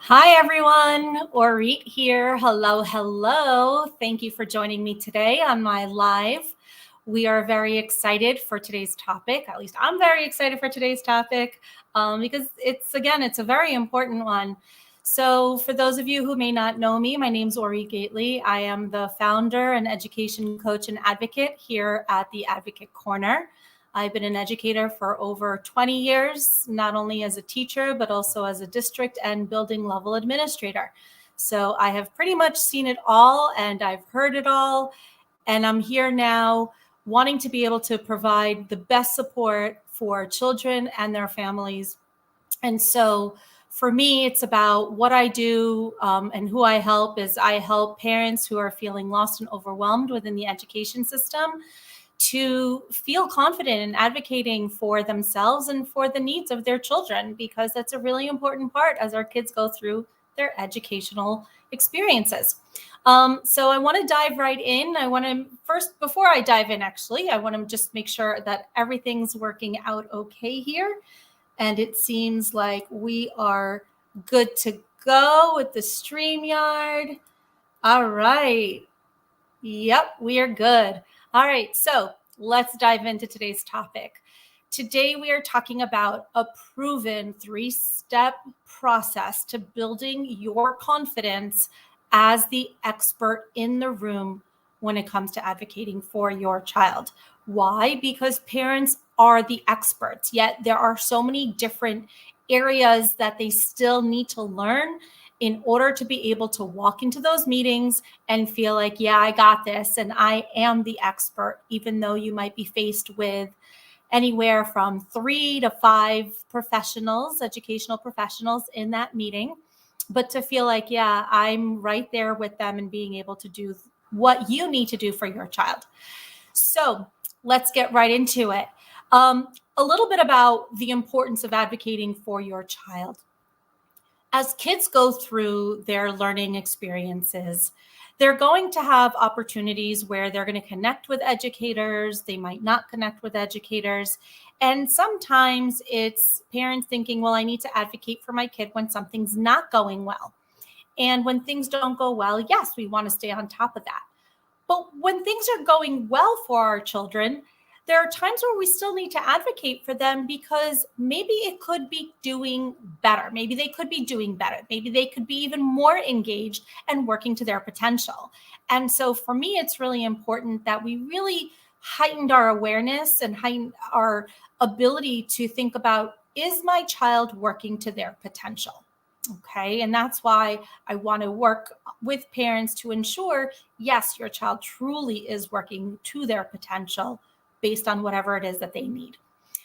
Hi, everyone. Orit here. Hello, hello. Thank you for joining me today on my live. We are very excited for today's topic. At least I'm very excited for today's topic because it's a very important one. So for those of you who may not know me, my name's Orit Gately. I am the founder and education coach and advocate here at the Advocate Corner. I've been an educator for over 20 years, not only as a teacher, but also as a district and building level administrator. So I have pretty much seen it all and I've heard it all. And I'm here now wanting to be able to provide the best support for children and their families. And so for me, it's about what I do and who I help is I help parents who are feeling lost and overwhelmed within the education system to feel confident in advocating for themselves and for the needs of their children, because that's a really important part as our kids go through their educational experiences. So I want to dive right in. I want to first, before I dive in, actually, I want to just make sure that everything's working out okay here. And it seems like we are good to go with the StreamYard. All right. Yep, we are good. All right, so let's dive into today's topic. Today, we are talking about a proven 3-step process to building your confidence as the expert in the room when it comes to advocating for your child. Why? Because parents are the experts, yet there are so many different areas that they still need to learn in order to be able to walk into those meetings and feel like, yeah, I got this and I am the expert, even though you might be faced with anywhere from 3 to 5 professionals, educational professionals in that meeting. But to feel like, yeah, I'm right there with them and being able to do what you need to do for your child. So let's get right into it. A little bit about the importance of advocating for your child. As kids go through their learning experiences, they're going to have opportunities where they're going to connect with educators. They might not connect with educators. And sometimes it's parents thinking, well, I need to advocate for my kid when something's not going well. And when things don't go well, yes, we want to stay on top of that. But when things are going well for our children, there are times where we still need to advocate for them because maybe it could be doing better. Maybe they could be doing better. Maybe they could be even more engaged and working to their potential. And so for me, it's really important that we really heightened our awareness and heightened our ability to think about, is my child working to their potential? Okay. And that's why I want to work with parents to ensure, yes, your child truly is working to their potential based on whatever it is that they need.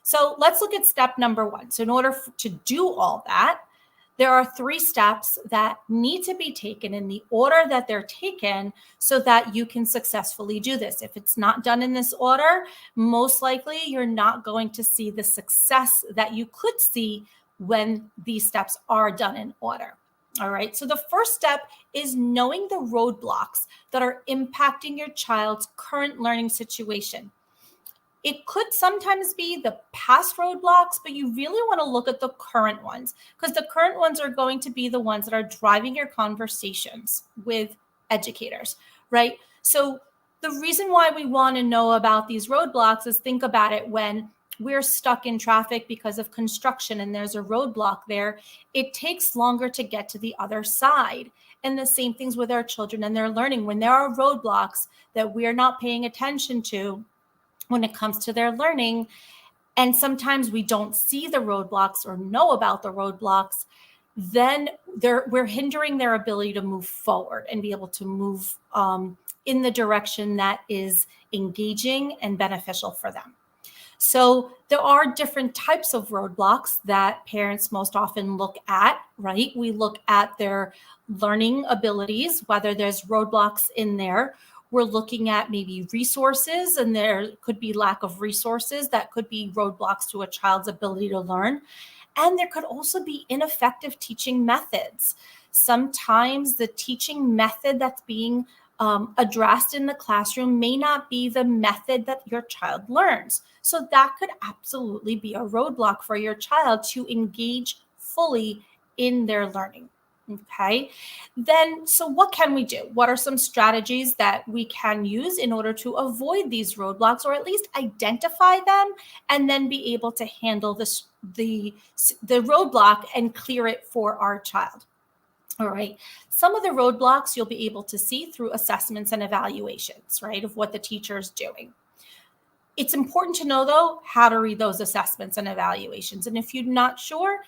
So let's look at step number 1. So in order to do all that, there are 3 steps that need to be taken in the order that they're taken so that you can successfully do this. If it's not done in this order, most likely you're not going to see the success that you could see when these steps are done in order. All right. So the first step is knowing the roadblocks that are impacting your child's current learning situation. It could sometimes be the past roadblocks, but you really want to look at the current ones, because the current ones are going to be the ones that are driving your conversations with educators, right? So the reason why we want to know about these roadblocks is, think about it, when we're stuck in traffic because of construction and there's a roadblock there, it takes longer to get to the other side. And the same things with our children and their learning. When there are roadblocks that we're not paying attention to when it comes to their learning, and sometimes we don't see the roadblocks or know about the roadblocks, then we're hindering their ability to move forward and be able to move in the direction that is engaging and beneficial for them. So there are different types of roadblocks that parents most often look at, right? We look at their learning abilities, whether there's roadblocks in there. We're looking at maybe resources, and there could be lack of resources that could be roadblocks to a child's ability to learn. And there could also be ineffective teaching methods. Sometimes the teaching method that's being addressed in the classroom may not be the method that your child learns. So that could absolutely be a roadblock for your child to engage fully in their learning. Okay, then so what can we do? What are some strategies that we can use in order to avoid these roadblocks, or at least identify them and then be able to handle the roadblock and clear it for our child? All right. Some of the roadblocks you'll be able to see through assessments and evaluations, right, of what the teacher is doing. It's important to know, though, how to read those assessments and evaluations. And if you're not sure,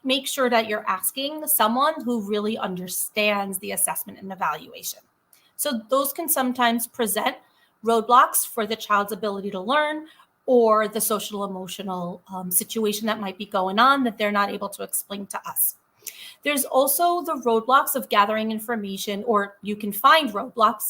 make sure that you're asking someone who really understands the assessment and evaluation. So those can sometimes present roadblocks for the child's ability to learn, or the social emotional situation that might be going on that they're not able to explain to us. There's also the roadblocks of gathering information, or you can find roadblocks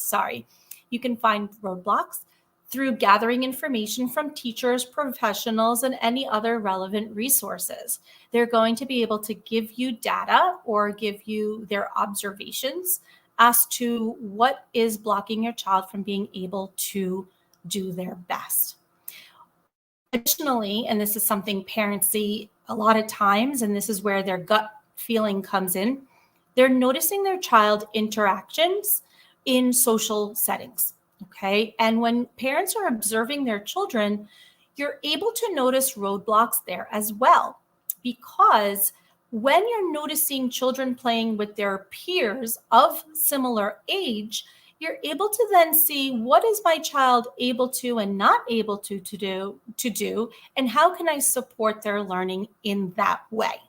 through gathering information from teachers, professionals, and any other relevant resources. They're going to be able to give you data or give you their observations as to what is blocking your child from being able to do their best. Additionally, and this is something parents see a lot of times, and this is where their gut feeling comes in, they're noticing their child interactions in social settings. Okay. And when parents are observing their children, you're able to notice roadblocks there as well. Because when you're noticing children playing with their peers of similar age, you're able to then see what is my child able to and not able to do, and how can I support their learning in that way.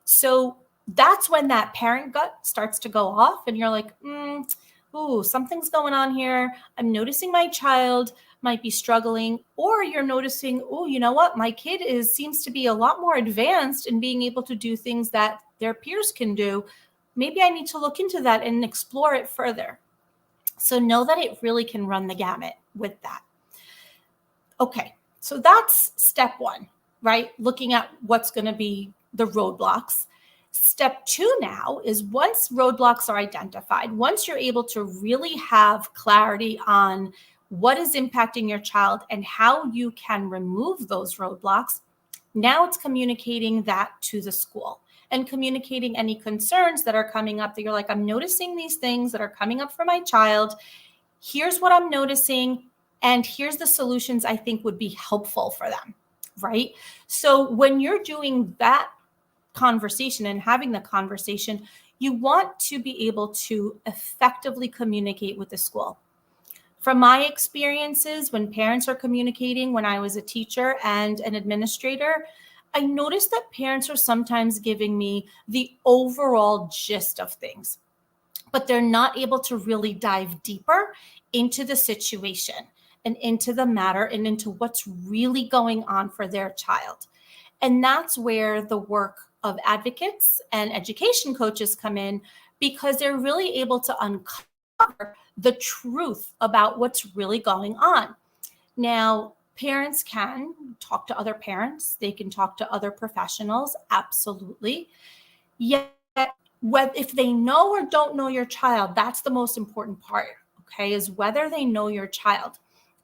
So that's when that parent gut starts to go off and you're like, ooh, something's going on here. I'm noticing my child might be struggling, or you're noticing, oh, you know what? My kid seems to be a lot more advanced in being able to do things that their peers can do. Maybe I need to look into that and explore it further. So know that it really can run the gamut with that. Okay, so that's step one, right? Looking at what's going to be the roadblocks. Step two now is, once roadblocks are identified, once you're able to really have clarity on what is impacting your child and how you can remove those roadblocks, now it's communicating that to the school and communicating any concerns that are coming up that you're like, I'm noticing these things that are coming up for my child. Here's what I'm noticing, and here's the solutions I think would be helpful for them, right? So when you're doing that conversation and having the conversation, you want to be able to effectively communicate with the school. From my experiences, when parents are communicating, when I was a teacher and an administrator, I noticed that parents are sometimes giving me the overall gist of things, but they're not able to really dive deeper into the situation and into the matter and into what's really going on for their child. And that's where the work of advocates and education coaches come in, because they're really able to uncover the truth about what's really going on. Now, parents can talk to other parents, they can talk to other professionals, absolutely. Yet, if they know or don't know your child, that's the most important part, okay, is whether they know your child.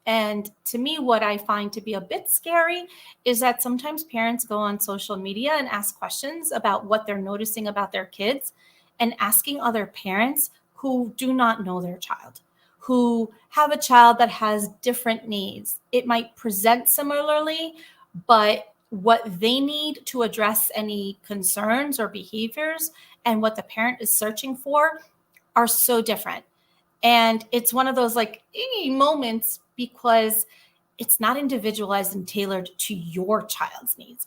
And to me, what I find to be a bit scary is that sometimes parents go on social media and ask questions about what they're noticing about their kids, and asking other parents who do not know their child, who have a child that has different needs. It might present similarly, but what they need to address any concerns or behaviors and what the parent is searching for are so different. And it's one of those like moments, because it's not individualized and tailored to your child's needs.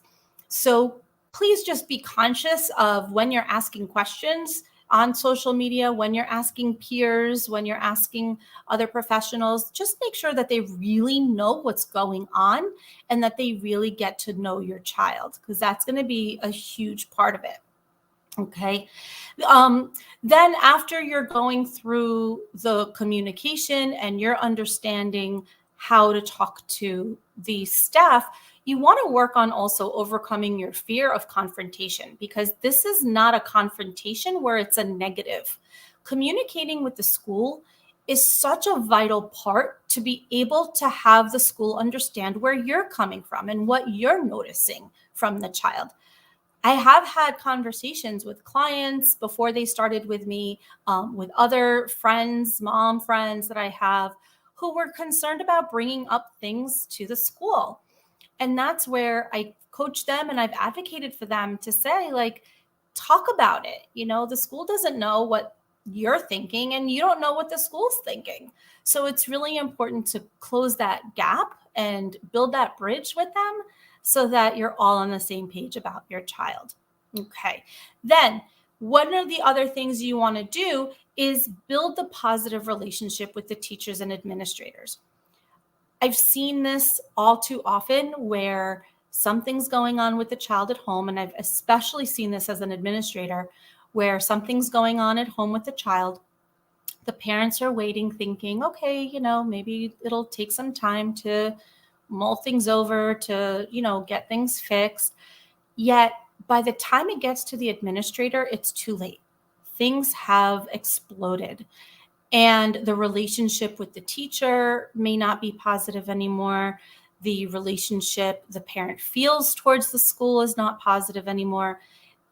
So please just be conscious of when you're asking questions on social media, when you're asking peers, when you're asking other professionals, just make sure that they really know what's going on and that they really get to know your child, because that's going to be a huge part of it. Okay. Then after you're going through the communication and you're understanding how to talk to the staff, you want to work on also overcoming your fear of confrontation, because this is not a confrontation where it's a negative. Communicating with the school is such a vital part to be able to have the school understand where you're coming from and what you're noticing from the child. I have had conversations with clients before they started with me, with other friends, mom friends that I have, who were concerned about bringing up things to the school. And that's where I coach them and I've advocated for them to say, like, talk about it. The school doesn't know what you're thinking and you don't know what the school's thinking. So it's really important to close that gap and build that bridge with them so that you're all on the same page about your child. Okay. Then, one of the other things you want to do is build the positive relationship with the teachers and administrators. I've seen this all too often where something's going on with the child at home. And I've especially seen this as an administrator where something's going on at home with the child. The parents are waiting, thinking, okay, maybe it'll take some time to mull things over, to, get things fixed. Yet by the time it gets to the administrator, it's too late. Things have exploded. And the relationship with the teacher may not be positive anymore. The relationship the parent feels towards the school is not positive anymore.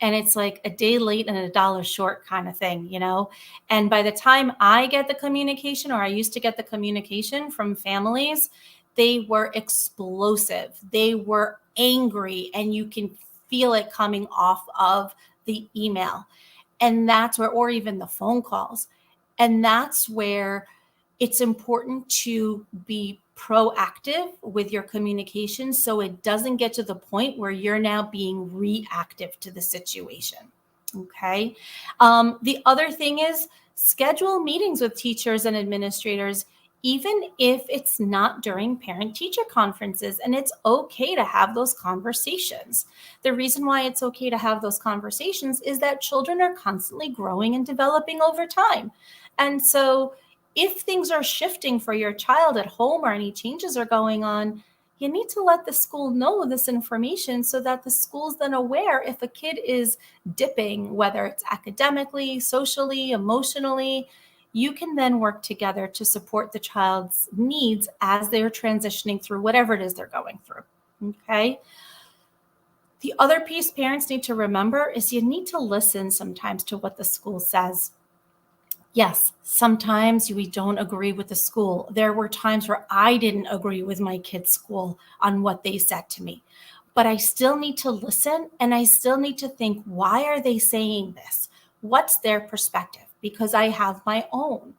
And it's like a day late and a dollar short kind of thing, And by the time I get the communication, or I used to get the communication from families, they were explosive. They were angry, and you can feel it coming off of the email. And that's where, or even the phone calls. And that's where it's important to be proactive with your communication so it doesn't get to the point where you're now being reactive to the situation. Okay. The other thing is schedule meetings with teachers and administrators, even if it's not during parent-teacher conferences, and it's okay to have those conversations. The reason why it's okay to have those conversations is that children are constantly growing and developing over time. And so if things are shifting for your child at home or any changes are going on, you need to let the school know this information so that the school's then aware if a kid is dipping, whether it's academically, socially, emotionally. You can then work together to support the child's needs as they're transitioning through whatever it is they're going through. Okay. The other piece parents need to remember is you need to listen sometimes to what the school says. Yes, sometimes we don't agree with the school. There were times where I didn't agree with my kids' school on what they said to me, but I still need to listen and I still need to think, why are they saying this? What's their perspective? Because I have my own.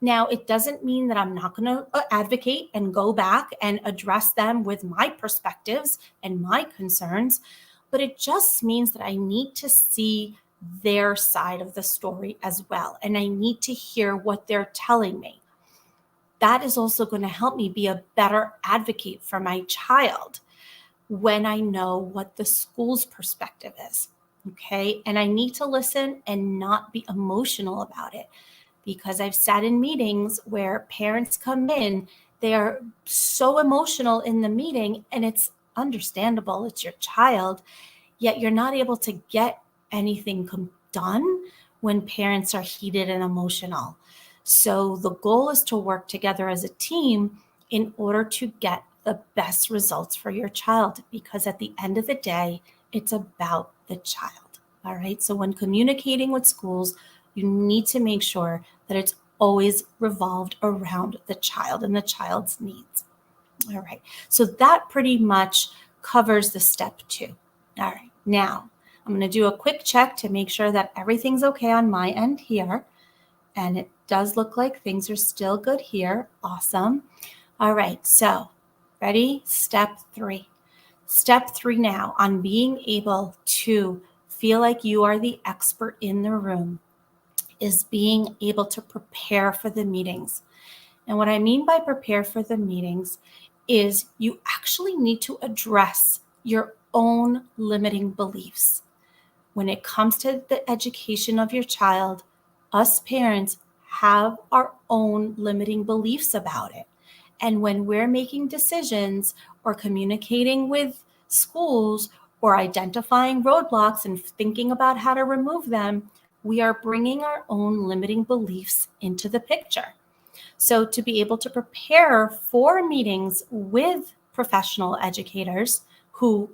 Now, it doesn't mean that I'm not going to advocate and go back and address them with my perspectives and my concerns, but it just means that I need to see their side of the story as well. And I need to hear what they're telling me. That is also going to help me be a better advocate for my child when I know what the school's perspective is. Okay. And I need to listen and not be emotional about it, because I've sat in meetings where parents come in, they are so emotional in the meeting, and it's understandable. It's your child, yet you're not able to get anything done when parents are heated and emotional. So the goal is to work together as a team in order to get the best results for your child, because at the end of the day, it's about the child. All right. So when communicating with schools, you need to make sure that it's always revolved around the child and the child's needs. All right. So that pretty much covers the step 2. All right. Now, I'm going to do a quick check to make sure that everything's okay on my end here. And it does look like things are still good here. Awesome. All right. So ready? Step 3. Step 3 now on being able to feel like you are the expert in the room is being able to prepare for the meetings. And what I mean by prepare for the meetings is you actually need to address your own limiting beliefs. When it comes to the education of your child, us parents have our own limiting beliefs about it. And when we're making decisions or communicating with schools or identifying roadblocks and thinking about how to remove them, we are bringing our own limiting beliefs into the picture. So to be able to prepare for meetings with professional educators who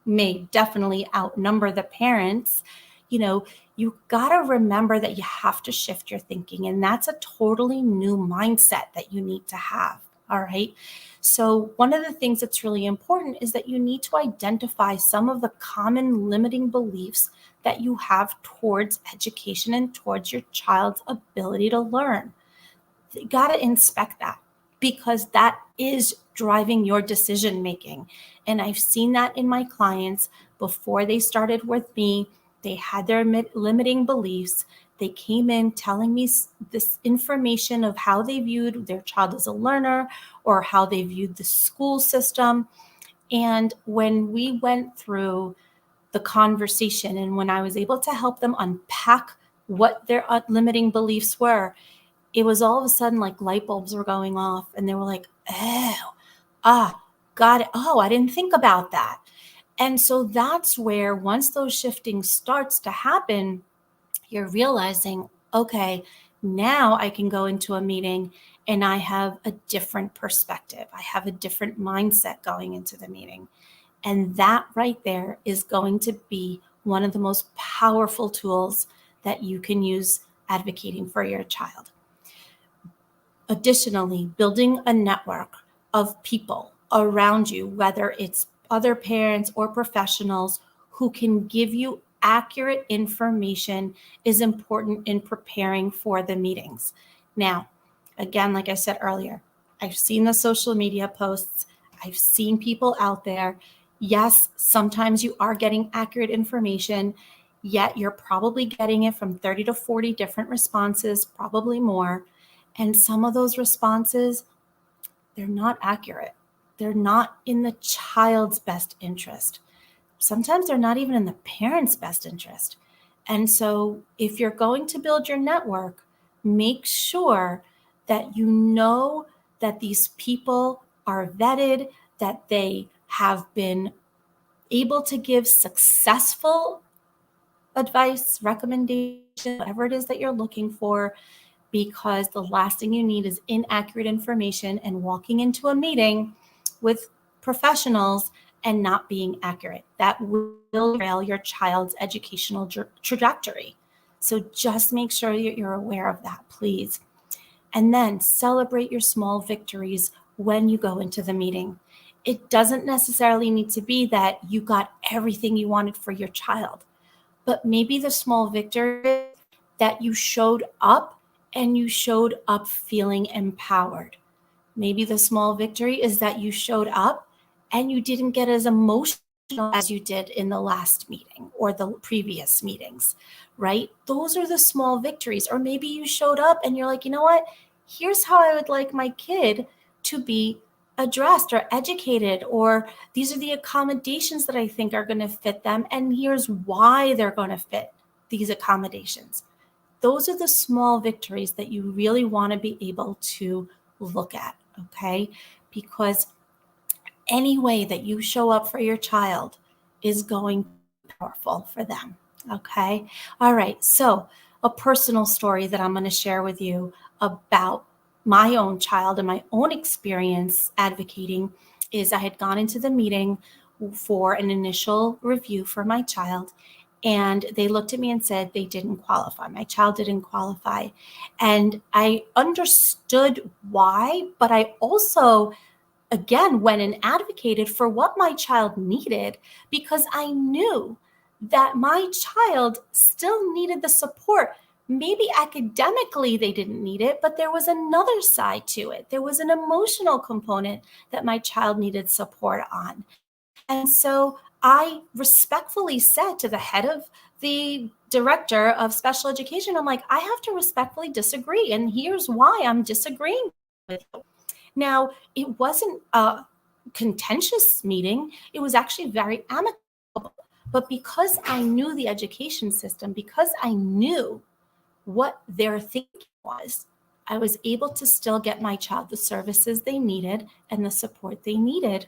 may definitely outnumber the parents, you got to remember that you have to shift your thinking. And that's a totally new mindset that you need to have. All right. So, one of the things that's really important is that you need to identify some of the common limiting beliefs that you have towards education and towards your child's ability to learn. You got to inspect that, because that is driving your decision making. And I've seen that in my clients before they started with me. They had their limiting beliefs. They came in telling me this information of how they viewed their child as a learner or how they viewed the school system. And when we went through the conversation and when I was able to help them unpack what their limiting beliefs were, it was all of a sudden like light bulbs were going off and they were like, oh, got it. Oh, I didn't think about that. And so that's where once those shifting starts to happen, you're realizing, okay, now I can go into a meeting and I have a different perspective. I have a different mindset going into the meeting. And that right there is going to be one of the most powerful tools that you can use advocating for your child. Additionally, building a network of people around you, whether it's other parents or professionals who can give you accurate information, is important in preparing for the meetings. Now, again, like I said earlier, I've seen the social media posts. I've seen people out there. Yes, sometimes you are getting accurate information, yet you're probably getting it from 30 to 40 different responses, probably more. And some of those responses, they're not accurate. They're not in the child's best interest. Sometimes they're not even in the parent's best interest. And so if you're going to build your network, make sure that you know that these people are vetted, that they have been able to give successful advice, recommendation, whatever it is that you're looking for, because the last thing you need is inaccurate information and walking into a meeting with professionals and not being accurate. That will derail your child's educational trajectory. So just make sure that you're aware of that, please. And then celebrate your small victories when you go into the meeting. It doesn't necessarily need to be that you got everything you wanted for your child, but maybe the small victory that you showed up and you showed up feeling empowered. Maybe the small victory is that you showed up and you didn't get as emotional as you did in the last meeting or the previous meetings, right? Those are the small victories. Or maybe you showed up and you're like, you know what? Here's how I would like my kid to be addressed or educated, or these are the accommodations that I think are going to fit them, and here's why they're going to fit these accommodations. Those are the small victories that you really want to be able to look at, okay? Because any way that you show up for your child is going to be powerful for them, okay? All right, so a personal story that I'm going to share with you about my own child and my own experience advocating is I had gone into the meeting for an initial review for my child, and they looked at me and said they didn't qualify. My child didn't qualify. And I understood why, but I also, again, went and advocated for what my child needed, because I knew that my child still needed the support. Maybe academically they didn't need it, but there was another side to it. There was an emotional component that my child needed support on. And so I respectfully said to the head of the director of special education, I'm like, I have to respectfully disagree. And here's why I'm disagreeing with you. Now, it wasn't a contentious meeting. It was actually very amicable. But because I knew the education system, because I knew what their thinking was, I was able to still get my child the services they needed and the support they needed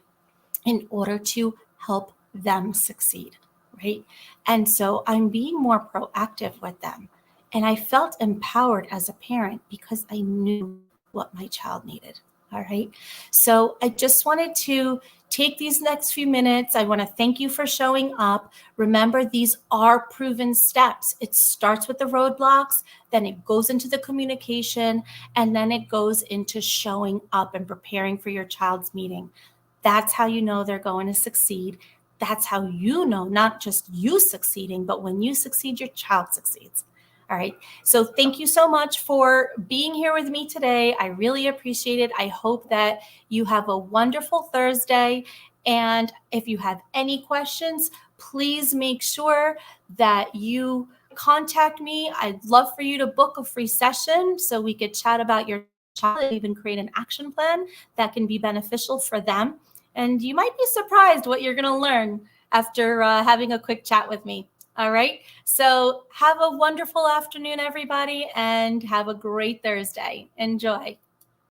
in order to help them succeed, right? And so I'm being more proactive with them. And I felt empowered as a parent because I knew what my child needed. All right. So I just wanted to take these next few minutes. I want to thank you for showing up. Remember, these are proven steps. It starts with the roadblocks, then it goes into the communication, and then it goes into showing up and preparing for your child's meeting. That's how you know they're going to succeed. That's how you know, not just you succeeding, but when you succeed, your child succeeds. All right. So thank you so much for being here with me today. I really appreciate it. I hope that you have a wonderful Thursday. And if you have any questions, please make sure that you contact me. I'd love for you to book a free session so we could chat about your child and even create an action plan that can be beneficial for them. And you might be surprised what you're going to learn after having a quick chat with me. All right. So have a wonderful afternoon, everybody, and have a great Thursday. Enjoy.